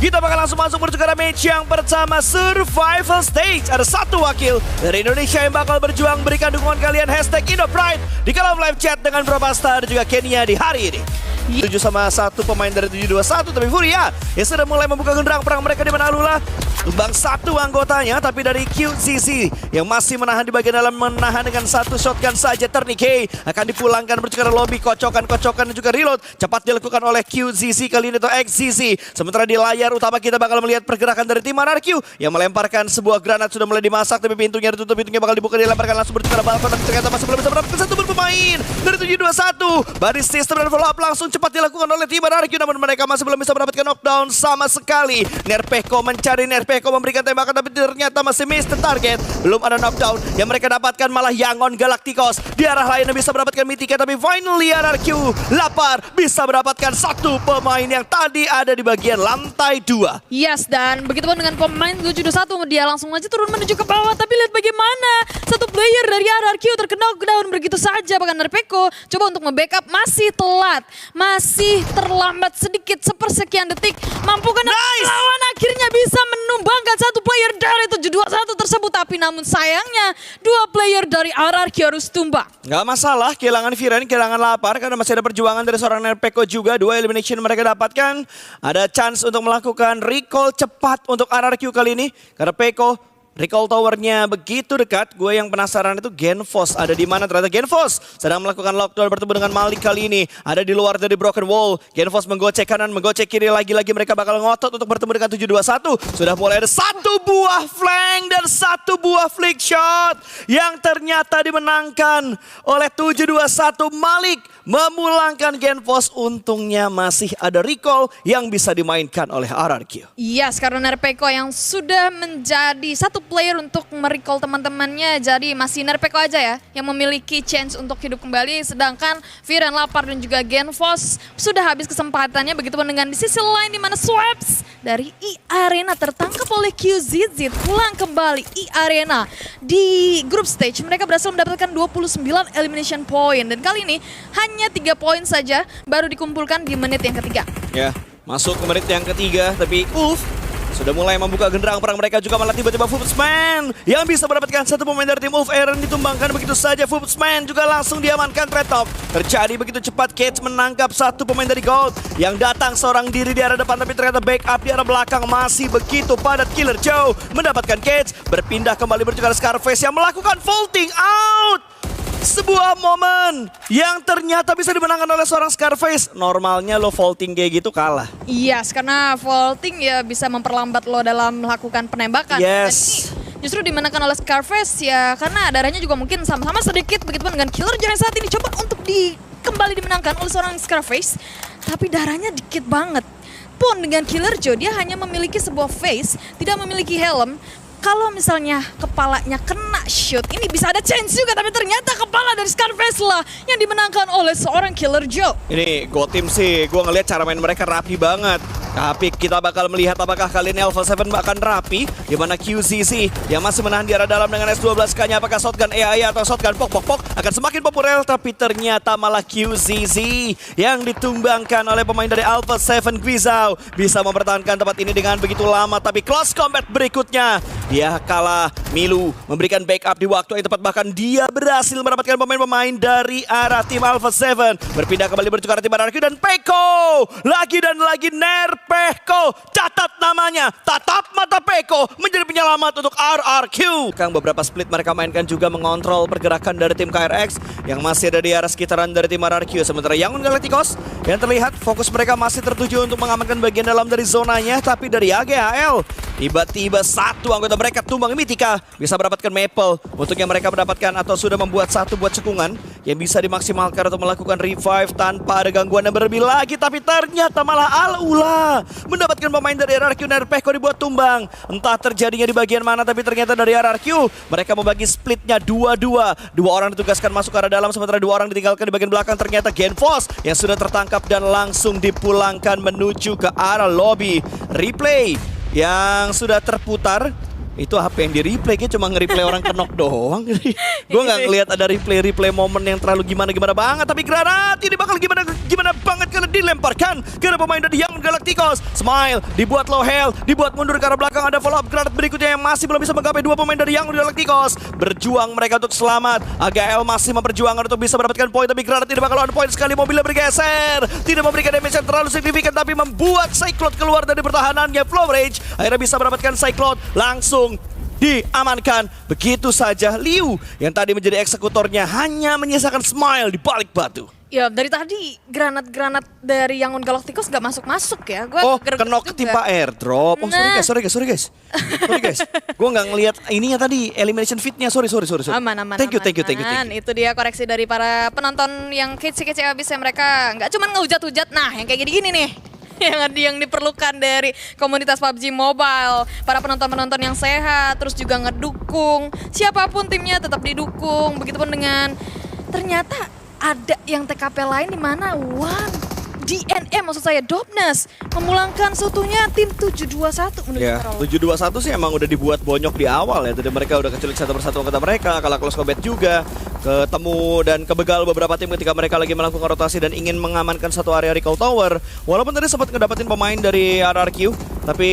Kita bakal langsung masuk menuju ke match yang pertama, Survival Stage. Ada satu wakil dari Indonesia yang bakal berjuang berikan dukungan kalian #IndoPride di kolom live chat dengan Probasta dan juga Kenya di hari ini. 7-1 pemain dari 721, tapi Furia yang sudah mulai membuka genderang perang mereka di mana Alula tumbang satu anggotanya, tapi dari QZZ yang masih menahan di bagian dalam, menahan dengan satu shotgun saja. Turnike akan dipulangkan menuju ke lobby, kocokan dan juga reload cepat dilakukan oleh QZZ kali ini atau XZZ. Sementara di layar utama kita bakal melihat pergerakan dari tim RRQ yang melemparkan sebuah granat, sudah mulai dimasak tapi pintunya ditutup, pintunya bakal dibuka, dilemparkan langsung menuju ke balkon, tapi ternyata masih belum bisa mendapatkan satu pemain dari 721. Body system dan follow up langsung cepat dilakukan oleh tim RRQ, namun mereka masih belum bisa mendapatkan knockdown sama sekali. Nerpeko mencari, Nerpeko memberikan tembakan tapi ternyata masih miss the target. Belum ada knockdown yang mereka dapatkan, malah Yangon Galacticos di arah lain yang bisa mendapatkan Mythica, tapi finally RRQ lapar bisa mendapatkan satu pemain yang tadi ada di bagian lantai 2. Yes, dan begitu pun dengan pemain 721, dia langsung aja turun menuju ke bawah, tapi lihat bagaimana satu player dari RRQ terkena knockdown begitu saja. Bahkan Nerpeko coba untuk nge-backup, masih telat, masih terlambat sedikit sepersekian detik. Mampukah lawan akhirnya bisa menumbangkan satu player dari 721 tersebut, tapi namun sayangnya dua player dari RRQ harus tumbang. Gak masalah, kehilangan Viren, kehilangan lapar karena masih ada perjuangan dari seorang Nerpeko juga. 2 elimination mereka dapatkan. Ada chance untuk melakukan recall cepat untuk RRQ kali ini karena Peko recall towernya begitu dekat. Gue yang penasaran itu Genfos ada di mana. Ternyata Genfos sedang melakukan lockdown bertemu dengan Malik kali ini. Ada di luar dari Broken Wall. Genfos menggocek kanan, menggocek kiri. Lagi-lagi mereka bakal ngotot untuk bertemu dengan 721. Sudah mulai ada satu buah flank dan satu buah flick shot yang ternyata dimenangkan oleh 721. Malik memulangkan Genfos. Untungnya masih ada recall yang bisa dimainkan oleh RRQ. Yes, karena Nerpeko yang sudah menjadi satu player untuk merecall teman-temannya, jadi masih Nerpeko aja ya yang memiliki chance untuk hidup kembali, sedangkan Viren, Lapar dan juga Genfos sudah habis kesempatannya. Begitu pun dengan di sisi lain di mana Swaps dari E-Arena tertangkap oleh QZZ, pulang kembali E-Arena di group stage. Mereka berhasil mendapatkan 29 elimination point dan kali ini hanya 3 poin saja baru dikumpulkan di menit yang ketiga. Ya, masuk ke menit yang ketiga, tapi Ulf sudah mulai membuka genderang perang mereka juga, malah tiba-tiba Fubsman yang bisa mendapatkan satu pemain dari tim Ulf. Aaron ditumbangkan begitu saja, Fubsman juga langsung diamankan. Trade talk terjadi begitu cepat. Cage menangkap satu pemain dari Gold yang datang seorang diri di arah depan, tapi ternyata backup di arah belakang masih begitu padat. Killer Joe mendapatkan Cage, berpindah kembali menuju ke Scarface yang melakukan vaulting out. Sebuah momen yang ternyata bisa dimenangkan oleh seorang Scarface. Normalnya lo vaulting kayak gitu kalah. Yes, karena vaulting ya bisa memperlambat lo dalam melakukan penembakan. Yes. Dan ini justru dimenangkan oleh Scarface ya karena darahnya juga mungkin sama-sama sedikit. Begitupun dengan Killer Joe yang saat ini coba untuk kembali dimenangkan oleh seorang Scarface, tapi darahnya dikit banget. Pun dengan Killer Joe dia hanya memiliki sebuah face, tidak memiliki helm. Kalau misalnya kepalanya kena shoot, ini bisa ada chance juga, tapi ternyata kepala dari Scarface lah yang dimenangkan oleh seorang Killer Joe. Ini Go Team sih, gue ngelihat cara main mereka rapi banget. Tapi kita bakal melihat apakah kali ini Alpha 7 akan rapi. Dimana QZZ yang masih menahan di arah dalam dengan S12K-nya. Apakah shotgun AI atau shotgun pok akan semakin populer. Tapi ternyata malah QZZ yang ditumbangkan oleh pemain dari Alpha 7 Guizhou. Bisa mempertahankan tempat ini dengan begitu lama. Tapi close combat berikutnya dia kalah. Milu memberikan backup di waktu yang tepat. Bahkan dia berhasil mendapatkan pemain-pemain dari arah tim Alpha 7. Berpindah kembali menuju ke arah tim RRQ dan Peko. Lagi dan lagi Nerpeko. Catat namanya. Tatap mata Peko menjadi penyelamat untuk RRQ. Beberapa split mereka mainkan juga mengontrol pergerakan dari tim KRX yang masih ada di arah sekitaran dari tim RRQ. Sementara Yangon Galacticos yang terlihat fokus mereka masih tertuju untuk mengamankan bagian dalam dari zonanya. Tapi dari AGHL tiba-tiba satu anggota mereka tumbang. Mythica bisa mendapatkan Maple. Untuknya mereka mendapatkan atau sudah membuat satu buat cekungan yang bisa dimaksimalkan untuk melakukan revive tanpa ada gangguan yang berlebih lagi. Tapi ternyata malah Alula mendapatkan pemain dari RRQ. Nerpeko dibuat tumbang. Entah terjadinya di bagian mana, tapi ternyata dari RRQ mereka membagi splitnya 2-2. 2 orang ditugaskan masuk ke arah dalam, sementara 2 orang ditinggalkan di bagian belakang. Ternyata Genfos yang sudah tertangkap dan langsung dipulangkan menuju ke arah lobby. Replay yang sudah terputar Itu apa yang di replay? Kayaknya cuma nge-replay orang kenok doang. Gue nggak ngelihat ada replay momen yang terlalu gimana banget. Tapi granat ini bakal gimana banget karena dilemparkan ke pemain dari Young Galacticos. Smile dibuat low health, dibuat mundur ke arah belakang. Ada follow up granat berikutnya yang masih belum bisa menggapai dua pemain dari Young Galacticos. Berjuang mereka untuk selamat. AGL masih memperjuangkan untuk bisa mendapatkan poin, tapi granat tidak bakal on point sekali. Mobilnya bergeser, tidak memberikan damage yang terlalu signifikan, tapi membuat Cyclone keluar dari pertahanannya. Flow Rage akhirnya bisa mendapatkan Cyclone langsung diamankan begitu saja. Liu yang tadi menjadi eksekutornya hanya menyisakan Smile di balik batu. Ya dari tadi granat-granat dari Young Galacticos gak masuk-masuk ya. Gua Kenok ketimpa airdrop. Oh sorry guys. Gue nggak ngelihat ininya tadi elimination fitnya. Sorry. Aman. Thank you. Itu dia koreksi dari para penonton yang kece-kece abis ya, mereka nggak cuma ngehujat-hujat. Nah yang kayak gini-gini nih. Yang diperlukan dari komunitas PUBG Mobile, para penonton-penonton yang sehat, terus juga ngedukung siapapun timnya tetap didukung. Begitupun dengan ternyata ada yang TKP lain di mana DNM maksud saya Dopness memulangkan seutuhnya tim 721 menuju Ya, Karol. 721 sih emang udah dibuat bonyok di awal ya. Tadi mereka udah keculik satu persatu anggota mereka, kalah close combat juga, ketemu dan kebegal beberapa tim ketika mereka lagi melakukan rotasi dan ingin mengamankan satu area recall tower. Walaupun tadi sempat ngedapetin pemain dari RRQ, tapi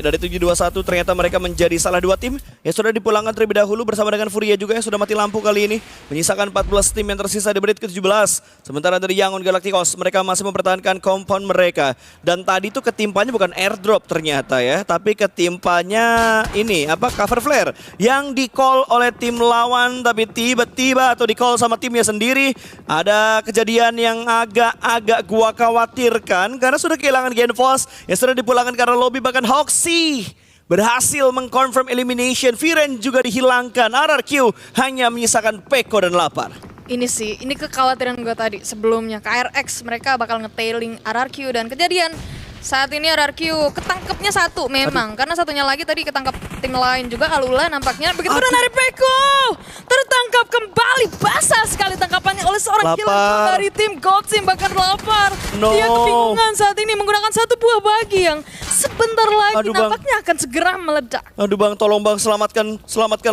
dari 721 ternyata mereka menjadi salah dua tim yang sudah dipulangkan terlebih dahulu bersama dengan Furia juga yang sudah mati lampu kali ini, menyisakan 14 tim yang tersisa di menit ke-17. Sementara dari Young Galacticos mereka masih mempertahankan compound mereka, dan tadi tuh ketimpanya bukan airdrop ternyata ya, tapi ketimpanya ini cover flare yang di-call oleh tim lawan, tapi tiba-tiba atau di-call sama timnya sendiri. Ada kejadian yang agak gua khawatirkan karena sudah kehilangan Genfos yang sudah dipulangkan karena lobby, bahkan Hoxie berhasil mengconfirm elimination. Viren juga dihilangkan. RRQ hanya menyisakan Peko dan Lapar. Ini kekhawatiran gue tadi sebelumnya. KRX mereka bakal ngetailing RRQ dan kejadian saat ini RRQ ketangkepnya satu memang. Karena satunya lagi tadi ketangkep tim lain juga, Alula nampaknya. Begitu pun dari Peko tertangkap kembali, basah sekali tangkapannya oleh seorang killer dari tim Gold Team, bahkan Lapar. Dia kebingungan saat ini menggunakan satu buah bagi yang sebentar lagi nampaknya akan segera meledak. Aduh bang, tolong bang, selamatkan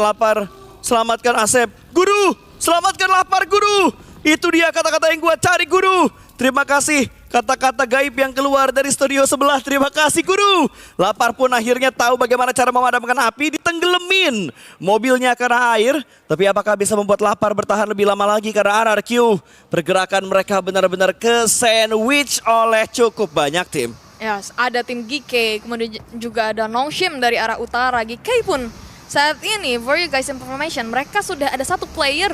Lapar, selamatkan Asep. Guru, selamatkan Lapar guru. Itu dia kata-kata yang gua cari guru. Terima kasih kata-kata gaib yang keluar dari studio sebelah. Terima kasih guru. Lapar pun akhirnya tahu bagaimana cara memadamkan api. Ditenggelamin mobilnya karena air. Tapi apakah bisa membuat Lapar bertahan lebih lama lagi karena RRQ pergerakan mereka benar-benar ke sandwich oleh cukup banyak tim. Ya, ada tim GK, kemudian juga ada Nongshim dari arah utara. GK pun saat ini, for you guys information, mereka sudah ada satu player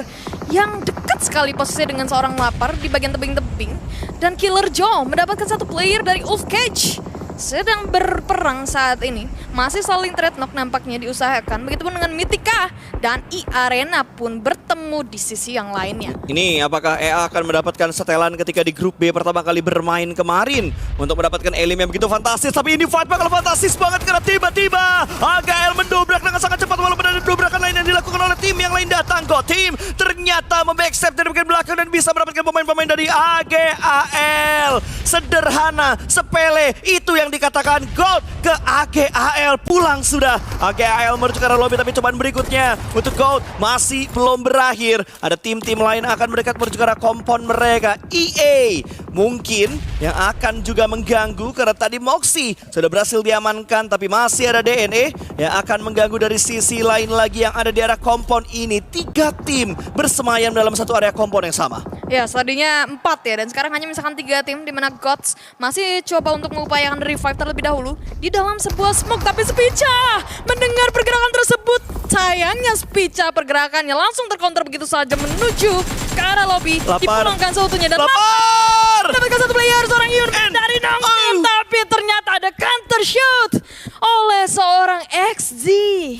yang dekat sekali posisinya dengan seorang Lapar di bagian tebing-tebing. Dan Killer Joe mendapatkan satu player dari Wolf Cage. Sedang berperang saat ini. Masih saling trade knock nampaknya diusahakan. Begitupun dengan Mythica dan E-Arena pun bertemu di sisi yang lainnya. Ini apakah EA akan mendapatkan setelan ketika di grup B pertama kali bermain kemarin untuk mendapatkan elim yang begitu fantastis. Tapi ini fight bakal fantastis banget karena tiba-tiba AGL mendobrak dengan sangat cepat, walaupun ada dobrakan lain yang dilakukan oleh tim yang lain datang. Go Team ternyata membackstep dari bagian belakang dan bisa mendapatkan pemain-pemain dari AGAL. Sederhana, sepele, itu yang dikatakan gold ke AGAL. Pulang sudah AGAL menuju ke arah lobby, tapi cobaan berikutnya untuk gold masih belum berakhir. Ada tim-tim lain akan mendekat menuju ke arah kompon mereka. EA mungkin yang akan juga mengganggu karena tadi Moxie sudah berhasil diamankan, tapi masih ada DNE yang akan mengganggu dari sisi lain lagi yang ada di arah kompon ini. 3 tim bersemayam dalam satu area kompon yang sama. Ya, tadinya 4 ya, dan sekarang hanya misalkan 3 tim, di mana Gods masih coba untuk mengupayakan revive terlebih dahulu di dalam sebuah smoke. Tapi Spica mendengar pergerakan tersebut, sayangnya Spica pergerakannya langsung tercounter begitu saja menuju ke arah lobby. Dipulangkan seutuhnya dan Lapar mendapatkan satu player, seorang Yun dari Nongshim, tapi ternyata ada counter shoot oleh seorang XZ.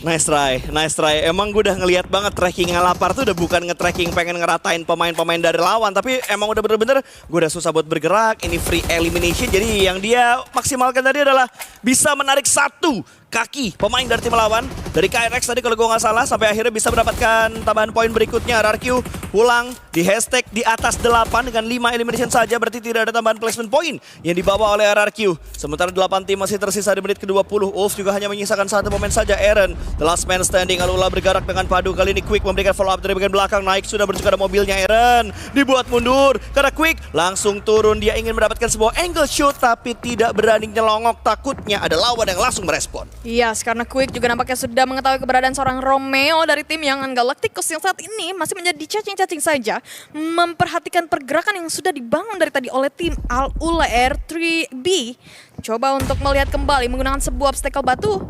Nice try. Emang gue udah ngeliat banget trackingnya Lapar tuh udah bukan nge-tracking pengen ngeratain pemain-pemain dari lawan, tapi emang udah bener-bener gue udah susah buat bergerak. Ini free elimination, jadi yang dia maksimalkan tadi adalah bisa menarik satu kaki pemain dari tim lawan. Dari KRX tadi kalau gue nggak salah, sampai akhirnya bisa mendapatkan tambahan poin berikutnya. RRQ pulang di hashtag di atas 8 dengan 5 elimination saja, berarti tidak ada tambahan placement point yang dibawa oleh RRQ. Sementara 8 tim masih tersisa di menit ke-20. Wolf juga hanya menyisakan 1 pemain saja, Eren. The last man standing, Alula bergerak dengan padu. Kali ini Quick memberikan follow up dari bagian belakang. Naik sudah berjuka ada mobilnya, Eren dibuat mundur karena Quick langsung turun. Dia ingin mendapatkan sebuah angle shoot tapi tidak berani nyelongok, takutnya ada lawan yang langsung merespon. Yes, karena Quick juga nampaknya sudah mengetahui keberadaan seorang Romeo dari tim Young Galacticos yang saat ini masih menjadi cacing-cacing saja, memperhatikan pergerakan yang sudah dibangun dari tadi oleh tim Al-Ula R3B. Coba untuk melihat kembali menggunakan sebuah obstacle batu,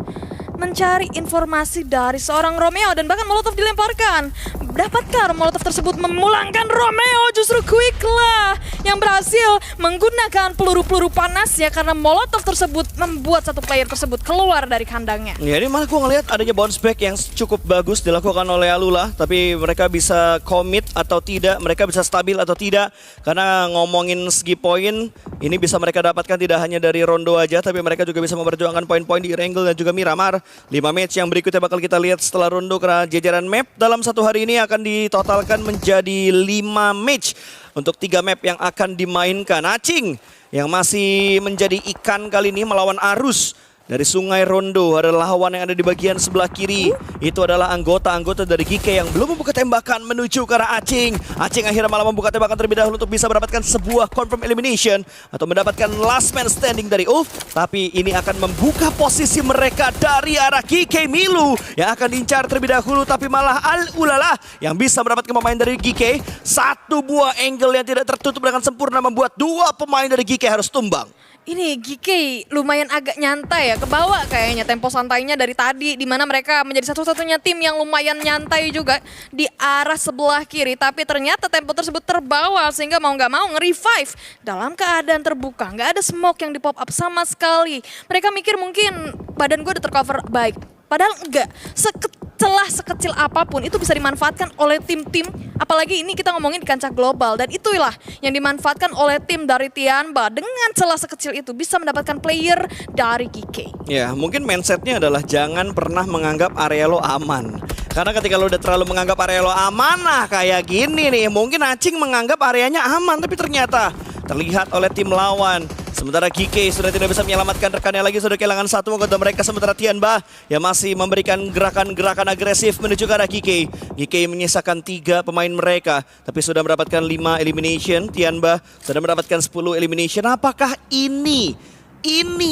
mencari informasi dari seorang Romeo dan bahkan Molotov dilemparkan. Dapatkah Molotov tersebut memulangkan Romeo? Justru Quick lah yang berhasil menggunakan peluru-peluru panas ya, karena Molotov tersebut membuat satu player tersebut keluar dari kandangnya. Ya, ini malah gue ngelihat adanya bounce back yang cukup bagus dilakukan oleh Alula, tapi mereka bisa commit atau tidak, mereka bisa stabil atau tidak, karena ngomongin segi poin ini bisa mereka dapatkan tidak hanya dari Rondo aja, tapi mereka juga bisa memperjuangkan poin-poin di Wrangle dan juga Miramar. 5 match yang berikutnya bakal kita lihat setelah Rondo, karena jajaran map dalam satu hari ini akan ditotalkan menjadi 5 match untuk 3 map yang akan dimainkan. Acing yang masih menjadi ikan kali ini melawan Arus dari Sungai Rondo. Ada lawan yang ada di bagian sebelah kiri. Itu adalah anggota-anggota dari GK yang belum membuka tembakan menuju ke arah Acing. Acing akhirnya malah membuka tembakan terlebih dahulu untuk bisa mendapatkan sebuah confirm elimination atau mendapatkan last man standing dari Ulf. Tapi ini akan membuka posisi mereka dari arah GK Milu yang akan diincar terlebih dahulu, tapi malah Al-Ulalah yang bisa mendapatkan pemain dari GK. Satu buah angle yang tidak tertutup dengan sempurna membuat 2 pemain dari GK harus tumbang. Ini GK lumayan agak nyantai ya, ke bawah kayaknya tempo santainya dari tadi, di mana mereka menjadi satu-satunya tim yang lumayan nyantai juga di arah sebelah kiri. Tapi ternyata tempo tersebut terbawa sehingga mau nggak mau nge-revive dalam keadaan terbuka. Nggak ada smoke yang di pop up sama sekali. Mereka mikir mungkin badan gue udah tercover baik. Padahal enggak, celah sekecil apapun itu bisa dimanfaatkan oleh tim-tim, apalagi ini kita ngomongin di kancah global, dan itulah yang dimanfaatkan oleh tim dari Tianba. Dengan celah sekecil itu bisa mendapatkan player dari GK. Ya, mungkin mindsetnya adalah jangan pernah menganggap area lo aman. Karena ketika lo udah terlalu menganggap area lo aman, nah kayak gini nih, mungkin Acing menganggap areanya aman, tapi ternyata terlihat oleh tim lawan. Sementara GK sudah tidak bisa menyelamatkan rekannya lagi, sudah kehilangan 1 anggota mereka. Sementara Tianba yang masih memberikan gerakan-gerakan agresif menuju ke arah GK. GK menyisakan 3 pemain mereka, tapi sudah mendapatkan 5 elimination. Tianba sudah mendapatkan 10 elimination. Apakah ini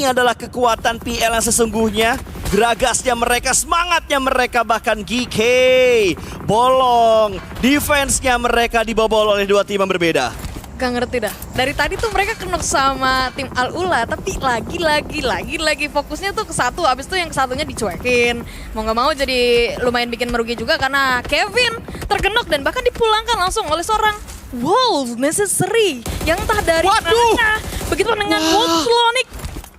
adalah kekuatan PL yang sesungguhnya? Geragasnya mereka, semangatnya mereka, bahkan GK bolong. Defense-nya mereka dibobol oleh 2 tim yang berbeda. Gak ngerti dah. Dari tadi tuh mereka kenok sama tim Al-Ula, tapi lagi fokusnya tuh ke satu, habis itu yang kesatunya dicuekin. Mau nggak mau jadi lumayan bikin merugi juga karena Kevin tergenok dan bahkan dipulangkan langsung oleh seorang Wolf Necessary yang entah dari mana. Begitu dengan Wolf Slonic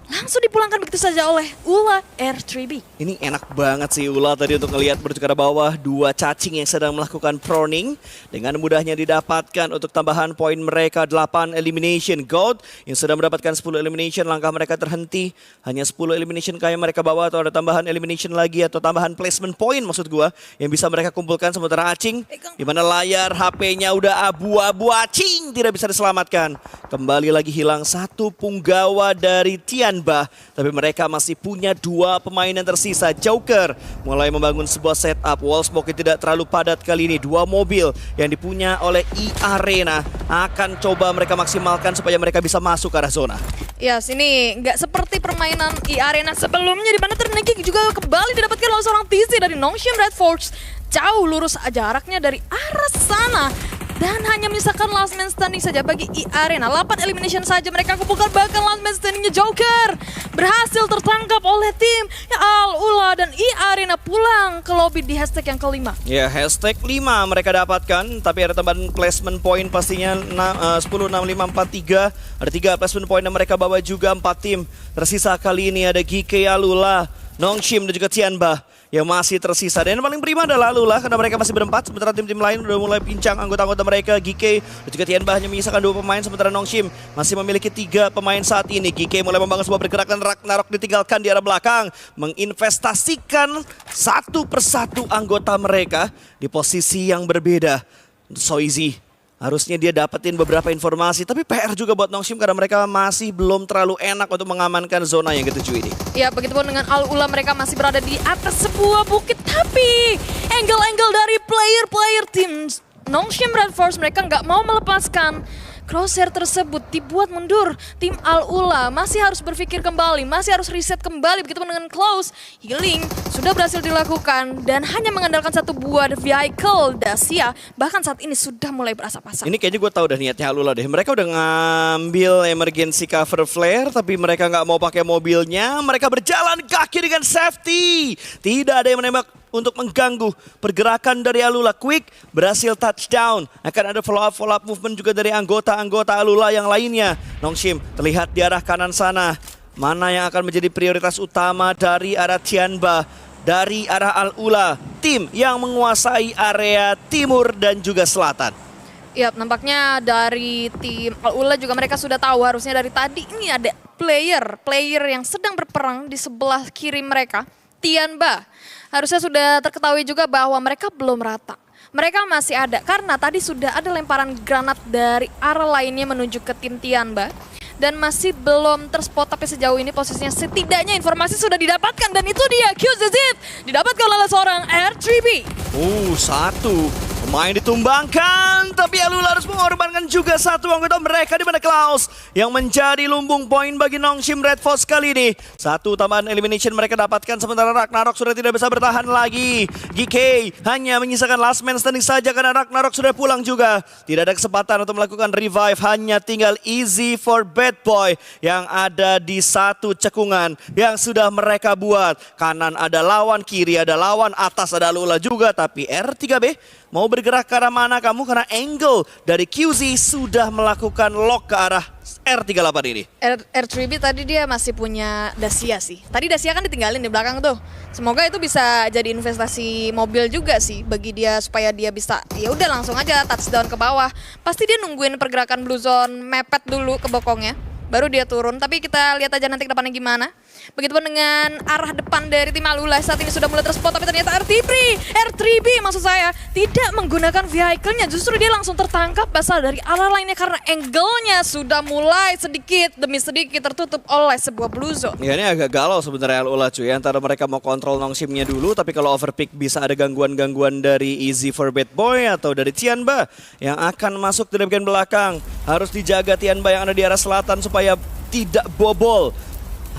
langsung dipulangkan begitu saja oleh Ula R3B. Ini enak banget sih Ula tadi untuk ngelihat berjuka ke bawah 2 cacing yang sedang melakukan proning. Dengan mudahnya didapatkan untuk tambahan poin mereka 8 elimination. Gold yang sudah mendapatkan 10 elimination, langkah mereka terhenti. Hanya 10 elimination kayak mereka bawa, atau ada tambahan elimination lagi atau tambahan placement point maksud gua yang bisa mereka kumpulkan. Sementara Acing di mana layar HP-nya udah abu-abu, Acing tidak bisa diselamatkan. Kembali lagi hilang 1 punggawa dari Tianba, tapi mereka masih punya 2 pemain yang tersisa. Joker mulai membangun sebuah setup. Wall smoke tidak terlalu padat kali ini. 2 mobil yang dipunya oleh E-Arena akan coba mereka maksimalkan supaya mereka bisa masuk ke arah zona. Yes, ini nggak seperti permainan E-Arena sebelumnya di mana Terniki juga kembali didapatkan oleh seorang TC dari Notion Red Force. Jauh lurus jaraknya dari arah sana. Dan hanya menyisakan last man standing saja bagi E-Arena. 8 elimination saja mereka kumpulkan, bahkan last man standingnya Joker berhasil tertangkap oleh tim Al-Ula dan E-Arena pulang ke lobby di hashtag yang kelima. Ya, hashtag 5 mereka dapatkan, tapi ada tambahan placement point pastinya 10, 6, 5, 4, 3. Ada 3 placement point yang mereka bawa juga. 4 tim tersisa kali ini ada GK Al-Ula, Nongshim dan juga Tianba yang masih tersisa. Dan yang paling prima adalah Alula karena mereka masih berempat. Sementara tim-tim lain udah mulai pincang anggota-anggota mereka. GK dan juga Tianba hanya menyisakan 2 pemain. Sementara Nongshim masih memiliki 3 pemain saat ini. GK mulai membangun sebuah pergerakan. Ragnarok ditinggalkan di arah belakang. Menginvestasikan satu persatu anggota mereka di posisi yang berbeda. Soizi harusnya dia dapetin beberapa informasi, tapi PR juga buat Nongshim karena mereka masih belum terlalu enak untuk mengamankan zona yang ketujuh ini. Ya, begitupun dengan Al-Ula, mereka masih berada di atas sebuah bukit, tapi angle-angle dari player-player tim Nongshim Red Force mereka nggak mau melepaskan crosshair tersebut, dibuat mundur. Tim Al-Ula masih harus berpikir kembali, masih harus reset kembali. Begitu dengan Klaus, healing sudah berhasil dilakukan dan hanya mengandalkan satu buah vehicle Dacia. Bahkan saat ini sudah mulai berasap-asap. Ini kayaknya gue tahu udah niatnya Al-Ula deh. Mereka udah ngambil emergency cover flare, tapi mereka nggak mau pakai mobilnya. Mereka berjalan kaki dengan safety. Tidak ada yang menembak untuk mengganggu pergerakan dari Alula. Quick berhasil touchdown. Akan ada follow up movement juga dari anggota-anggota Alula yang lainnya. Nongshim terlihat di arah kanan sana. Mana yang akan menjadi prioritas utama dari arah Tianba, dari arah Alula, tim yang menguasai area timur dan juga selatan. Ya, nampaknya dari tim Al-Ula juga mereka sudah tahu harusnya dari tadi ini ada player yang sedang berperang di sebelah kiri mereka. Tianba harusnya sudah terketahui juga bahwa mereka belum rata. Mereka masih ada karena tadi sudah ada lemparan granat dari arah lainnya menuju ke tim Tianba. Dan masih belum terspot, tapi sejauh ini posisinya setidaknya informasi sudah didapatkan. Dan itu dia, QZZ didapatkan oleh seorang R3B. Satu pemain ditumbangkan, tapi Alula harus mengorbankan juga satu anggota mereka di mana Klaus yang menjadi lumbung poin bagi Nongshim Red Force kali ini. Satu tambahan elimination mereka dapatkan, sementara Ragnarok sudah tidak bisa bertahan lagi. GK hanya menyisakan last man standing saja karena Ragnarok sudah pulang juga. Tidak ada kesempatan untuk melakukan revive, hanya tinggal easy for Bad Boy yang ada di satu cekungan yang sudah mereka buat. Kanan ada lawan, kiri ada lawan, atas ada Alula juga, tapi R3B mau bergerak ke arah mana kamu? Karena angle dari QZ sudah melakukan lock ke arah R38 ini. R3B tadi dia masih punya Dacia sih. Tadi Dacia kan ditinggalin di belakang tuh. Semoga itu bisa jadi investasi mobil juga sih bagi dia supaya dia bisa ya udah langsung aja touchdown ke bawah. Pasti dia nungguin pergerakan Blue Zone mepet dulu ke bokongnya. Baru dia turun, tapi kita lihat aja nanti ke depannya gimana. Begitupun dengan arah depan dari tim Alula saat ini sudah mulai terspot, tapi ternyata R3B maksud saya tidak menggunakan vehicle-nya, justru dia langsung tertangkap basal dari arah lainnya karena angle-nya sudah mulai sedikit demi sedikit tertutup oleh sebuah Blue Zone. Ya, ini agak galau sebenarnya Alula cuy, antara mereka mau kontrol Nongshimnya dulu, tapi kalau overpick bisa ada gangguan-gangguan dari Easy for Bad Boy atau dari Tianba yang akan masuk dari bagian belakang. Harus dijaga Tianba yang ada di arah selatan supaya tidak bobol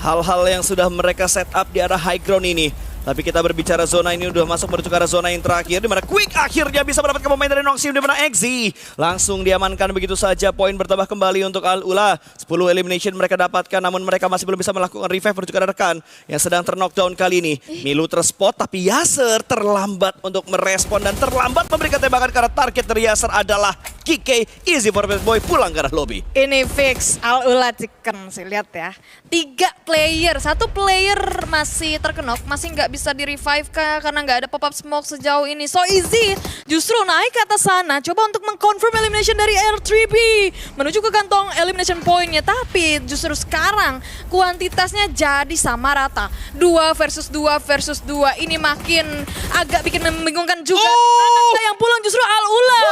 hal-hal yang sudah mereka set up di arah high ground ini. Tapi kita berbicara zona ini udah masuk menuju ke arah zona yang terakhir, di mana Quick akhirnya bisa mendapatkan pemain dari Nongshim, di mana XZ langsung diamankan begitu saja. Poin bertambah kembali untuk Al-Ula. 10 elimination mereka dapatkan, namun mereka masih belum bisa melakukan revive menuju ke arah rekan yang sedang terknockdown kali ini. Milu terspot, tapi Yasser terlambat untuk merespon dan terlambat memberikan tembakan karena target dari Yasser adalah GK. Easy for Bad Boy pulang ke arah lobby. Ini fix Al-Ula chicken sih, lihat ya. 3 player, 1 player masih terkenok, masih nggak bisa di-revive karena nggak ada pop-up smoke sejauh ini. So easy justru naik ke atas sana, coba untuk mengconfirm elimination dari R3B menuju ke kantong elimination point-nya. Tapi justru sekarang kuantitasnya jadi sama rata. 2 versus 2 ini makin agak bikin membingungkan juga. Yang pulang justru Al-Ula.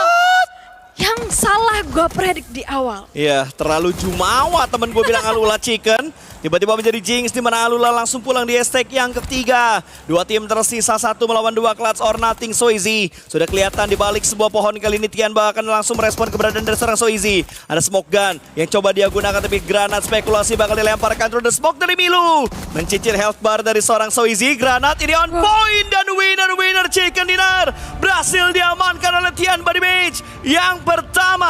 Yang salah gue predik di awal. Iya, terlalu jumawa temen gue bilang Alula chicken. Tiba-tiba menjadi jinx di mana Alula langsung pulang di stake yang ketiga. 2 tim tersisa, 1 melawan 2 clutch or nothing. Soizi sudah kelihatan di balik sebuah pohon kali ini. Tianba akan langsung merespon keberadaan dari seorang Soizi. Ada smoke gun yang coba dia gunakan, tapi granat spekulasi bakal dilemparkan through the smoke dari Milu. Mencicil health bar dari seorang Soizi. Granat ini on point dan winner chicken dinner berhasil diamankan oleh Tianba di match yang pertama.